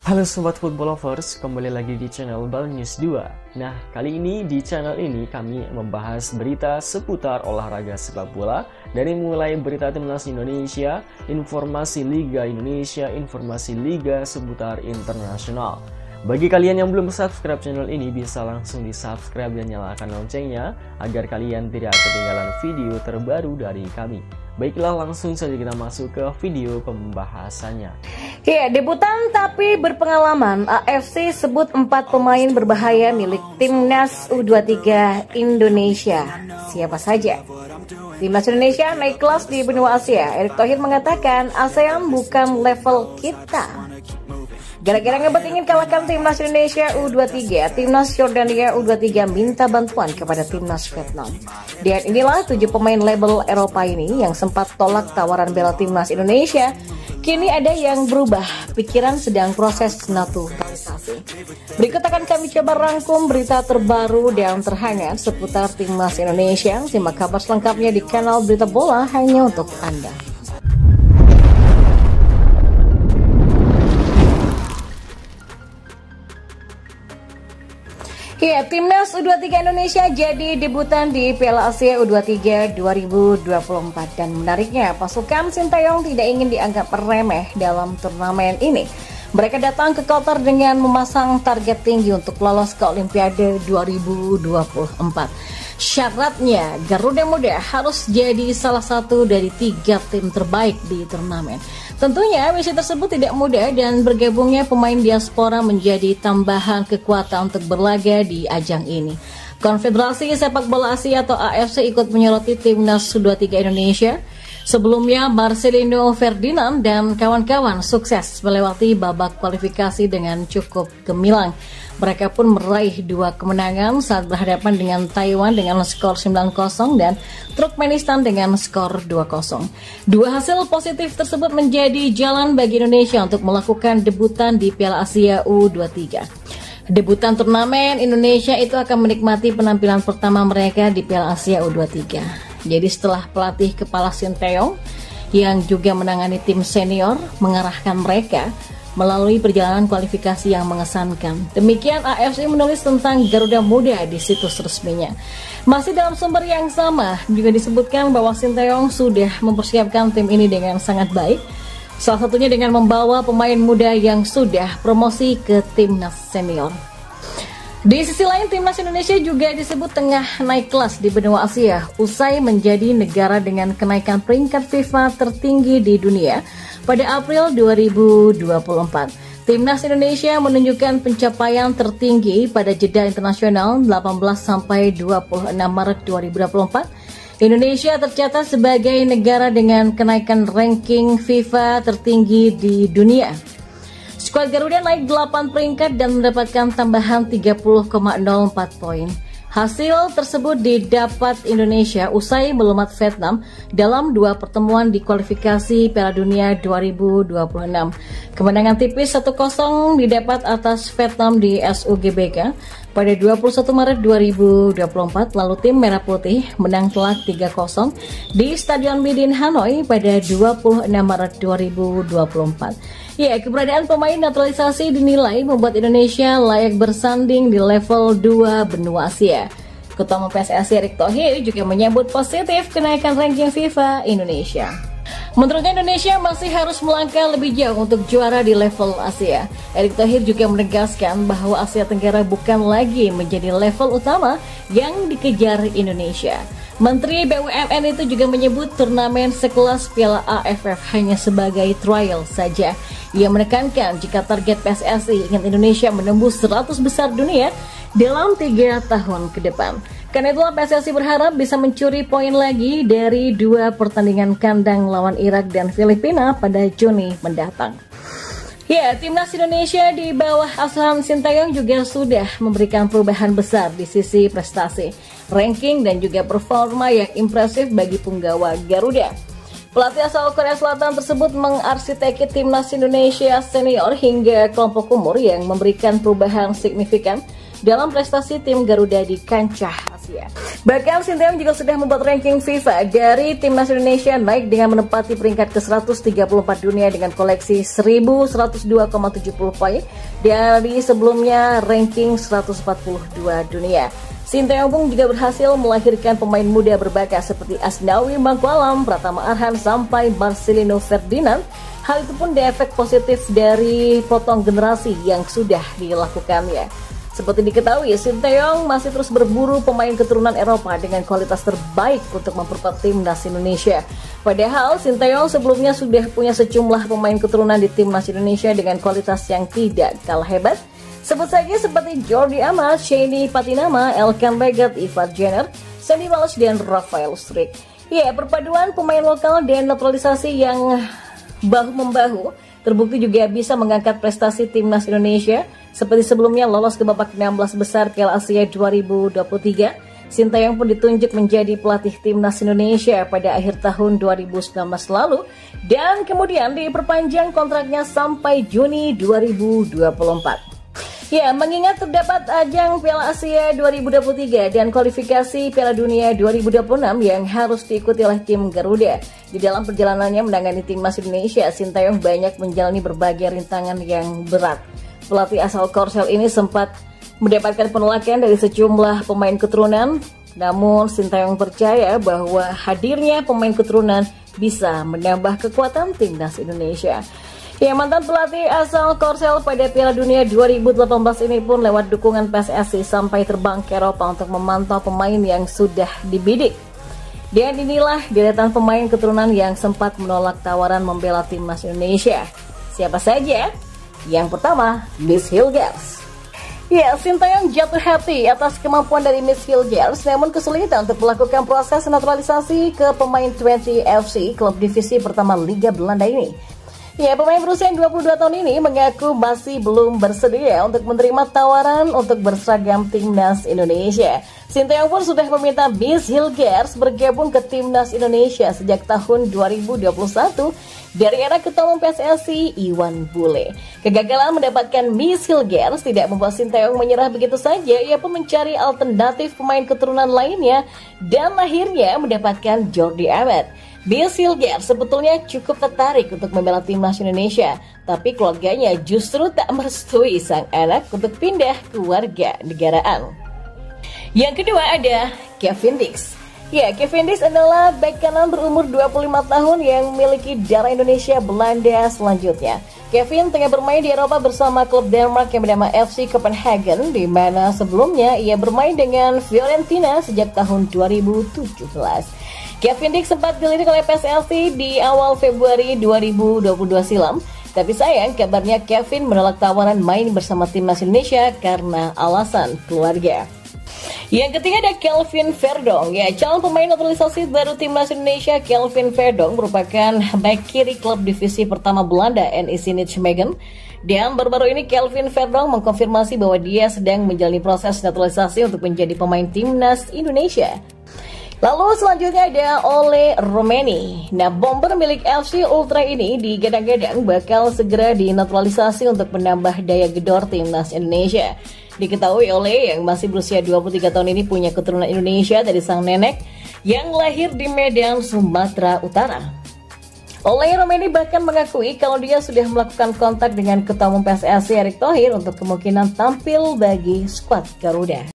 Halo Sobat Football Lovers, kembali lagi di channel Bal News 2. Nah, kali ini di channel ini kami membahas berita seputar olahraga sepak bola. Dari mulai berita timnas Indonesia, informasi Liga Indonesia, informasi Liga seputar internasional. Bagi kalian yang belum subscribe channel ini, bisa langsung di subscribe dan nyalakan loncengnya agar kalian tidak ketinggalan video terbaru dari kami. Baiklah, langsung saja kita masuk ke video pembahasannya. Ya, debutan tapi berpengalaman, AFC sebut 4 pemain berbahaya milik Timnas U23 Indonesia. Siapa saja? Timnas Indonesia naik kelas di benua Asia. Erick Thohir mengatakan ASEAN bukan level kita. Gara-gara ngebet ingin kalahkan Timnas Indonesia U23, Timnas Jordania U23 minta bantuan kepada Timnas Vietnam. Dan inilah 7 pemain label Eropa ini yang sempat tolak tawaran bela Timnas Indonesia. Kini ada yang berubah, pikiran sedang proses naturalisasi. Berikut akan kami coba rangkum berita terbaru dan terhangat seputar Timnas Indonesia. Simak kabar selengkapnya di kanal Berita Bola hanya untuk Anda. Ya, Timnas U23 Indonesia jadi debutan di Piala Asia U23 2024. Dan menariknya, pasukan Sintayong tidak ingin dianggap remeh dalam turnamen ini. Mereka datang ke Qatar dengan memasang target tinggi untuk lolos ke Olimpiade 2024. Syaratnya, Garuda Muda harus jadi salah satu dari 3 tim terbaik di turnamen. Tentunya misi tersebut tidak mudah dan bergabungnya pemain diaspora menjadi tambahan kekuatan untuk berlaga di ajang ini. Konfederasi Sepak Bola Asia atau AFC ikut menyoroti Timnas U23 Indonesia. Sebelumnya Marcelino Ferdinand dan kawan-kawan sukses melewati babak kualifikasi dengan cukup gemilang. Mereka pun meraih 2 kemenangan saat berhadapan dengan Taiwan dengan skor 9-0 dan Turkmenistan dengan skor 2-0. 2 hasil positif tersebut menjadi jalan bagi Indonesia untuk melakukan debutan di Piala Asia U23. Debutan turnamen Indonesia itu akan menikmati penampilan pertama mereka di Piala Asia U23. Jadi setelah pelatih kepala Sintayong yang juga menangani tim senior mengarahkan mereka melalui perjalanan kualifikasi yang mengesankan. Demikian AFC menulis tentang Garuda Muda di situs resminya. Masih dalam sumber yang sama juga disebutkan bahwa Sintayong sudah mempersiapkan tim ini dengan sangat baik. Salah satunya dengan membawa pemain muda yang sudah promosi ke timnas senior. Di sisi lain, Timnas Indonesia juga disebut tengah naik kelas di benua Asia usai menjadi negara dengan kenaikan peringkat FIFA tertinggi di dunia pada April 2024. Timnas Indonesia menunjukkan pencapaian tertinggi pada jeda internasional 18-26 Maret 2024. Indonesia tercatat sebagai negara dengan kenaikan ranking FIFA tertinggi di dunia. Skuad Garuda naik 8 peringkat dan mendapatkan tambahan 30,04 poin. Hasil tersebut didapat Indonesia usai melumat Vietnam dalam 2 pertemuan di kualifikasi Piala Dunia 2026. Kemenangan tipis 1-0 didapat atas Vietnam di SUGBK pada 21 Maret 2024, lalu tim Merah Putih menang telak 3-0 di Stadion Midin Hanoi pada 26 Maret 2024. Ya, keberadaan pemain naturalisasi dinilai membuat Indonesia layak bersanding di level 2 benua Asia. Ketua Umum PSSI Erick Thohir juga menyambut positif kenaikan ranking FIFA Indonesia. Menurutnya Indonesia masih harus melangkah lebih jauh untuk juara di level Asia. Erick Thohir juga menegaskan bahwa Asia Tenggara bukan lagi menjadi level utama yang dikejar Indonesia. Menteri BUMN itu juga menyebut turnamen sekelas Piala AFF hanya sebagai trial saja. Ia menekankan jika target PSSI ingin Indonesia menembus 100 besar dunia dalam 3 tahun ke depan. Karena itulah PSSI berharap bisa mencuri poin lagi dari 2 pertandingan kandang lawan Irak dan Filipina pada Juni mendatang. Ya, Timnas Indonesia di bawah asuhan Sintayong juga sudah memberikan perubahan besar di sisi prestasi, ranking dan juga performa yang impresif bagi punggawa Garuda. Pelatih asal Korea Selatan tersebut mengarsiteki Timnas Indonesia senior hingga kelompok umur yang memberikan perubahan signifikan dalam prestasi tim Garuda di kancah Asia. Bahkan Sinteyong juga sudah membuat ranking FIFA dari timnas Indonesia naik dengan menempati peringkat ke-134 dunia dengan koleksi 1102,70 poin dari sebelumnya ranking 142 dunia. Sinteyong pun juga berhasil melahirkan pemain muda berbakat seperti Asnawi Mangkualam, Pratama Arhan sampai Marcelino Ferdinand. Hal itu pun efek positif dari potong generasi yang sudah dilakukannya. Seperti diketahui, Sinteyong masih terus berburu pemain keturunan Eropa dengan kualitas terbaik untuk memperkuat timnas Indonesia. Padahal Sinteyong sebelumnya sudah punya sejumlah pemain keturunan di timnas Indonesia dengan kualitas yang tidak kalah hebat. Sebut saja seperti Jordi Amat, Shani Patinama, Elkan Baggett, Ivar Jenner, Sandy Walsh, dan Rafael Struijk. Ya, perpaduan pemain lokal dan naturalisasi yang bahu-membahu terbukti juga bisa mengangkat prestasi timnas Indonesia. Seperti sebelumnya lolos ke babak 16 besar Piala Asia 2023, Sinteyong pun ditunjuk menjadi pelatih timnas Indonesia pada akhir tahun 2019 lalu dan kemudian diperpanjang kontraknya sampai Juni 2024. Ya, mengingat terdapat ajang Piala Asia 2023 dan kualifikasi Piala Dunia 2026 yang harus diikuti oleh tim Garuda. Di dalam perjalanannya menangani timnas Indonesia, Sinteyong banyak menjalani berbagai rintangan yang berat. Pelatih asal Korsel ini sempat mendapatkan penolakan dari sejumlah pemain keturunan, namun Sinteyong percaya bahwa hadirnya pemain keturunan bisa menambah kekuatan timnas Indonesia. Ya, mantan pelatih asal Korsel pada Piala Dunia 2018 ini pun lewat dukungan PSSI sampai terbang ke Eropa untuk memantau pemain yang sudah dibidik. Dan inilah deretan pemain keturunan yang sempat menolak tawaran membela timnas Indonesia. Siapa saja? Yang pertama, Miss Hilgers. Ya, Sinteyong jatuh hati atas kemampuan dari Miss Hilgers, namun kesulitan untuk melakukan proses naturalisasi ke pemain Twente FC, klub divisi pertama Liga Belanda ini. Ya, pemain berusia 22 tahun ini mengaku masih belum bersedia untuk menerima tawaran untuk berseragam timnas Indonesia. Sinteyong pun sudah meminta Miss Hilgers bergabung ke timnas Indonesia sejak tahun 2021 dari era ketua umum PSSI Iwan Bule. Kegagalan mendapatkan Miss Hilgers tidak membuat Sinteyong menyerah begitu saja. Ia pun mencari alternatif pemain keturunan lainnya dan akhirnya mendapatkan Jordi Amat. Miss Hilgers sebetulnya cukup tertarik untuk membela timnas Indonesia, tapi keluarganya justru tak merestui sang anak untuk pindah ke warga negaraan. Yang kedua ada Kevin Dix. Ya, Kevin Dix adalah bek kanan berumur 25 tahun yang memiliki darah Indonesia Belanda selanjutnya. Kevin tengah bermain di Eropa bersama klub Denmark yang bernama FC Copenhagen, di mana sebelumnya ia bermain dengan Fiorentina sejak tahun 2017. Kevin Dix sempat dilirik oleh PSSI di awal Februari 2022 silam, tapi sayang kabarnya Kevin menolak tawaran main bersama timnas Indonesia karena alasan keluarga. Yang ketiga ada Kelvin Verdong. Ya, calon pemain naturalisasi baru timnas Indonesia Kelvin Verdong merupakan bek kiri klub divisi pertama Belanda NEC Nijmegen. Dan baru-baru ini Kelvin Verdong mengkonfirmasi bahwa dia sedang menjalani proses naturalisasi untuk menjadi pemain timnas Indonesia. Lalu selanjutnya ada Ole Romeni. Nah, bomber milik FC Ultra ini digadang-gadang bakal segera dinaturalisasi untuk menambah daya gedor timnas Indonesia. Diketahui Ole yang masih berusia 23 tahun ini punya keturunan Indonesia dari sang nenek yang lahir di Medan, Sumatera Utara. Ole Romeni bahkan mengakui kalau dia sudah melakukan kontak dengan Ketua Umum PSSI Erick Thohir untuk kemungkinan tampil bagi skuad Garuda.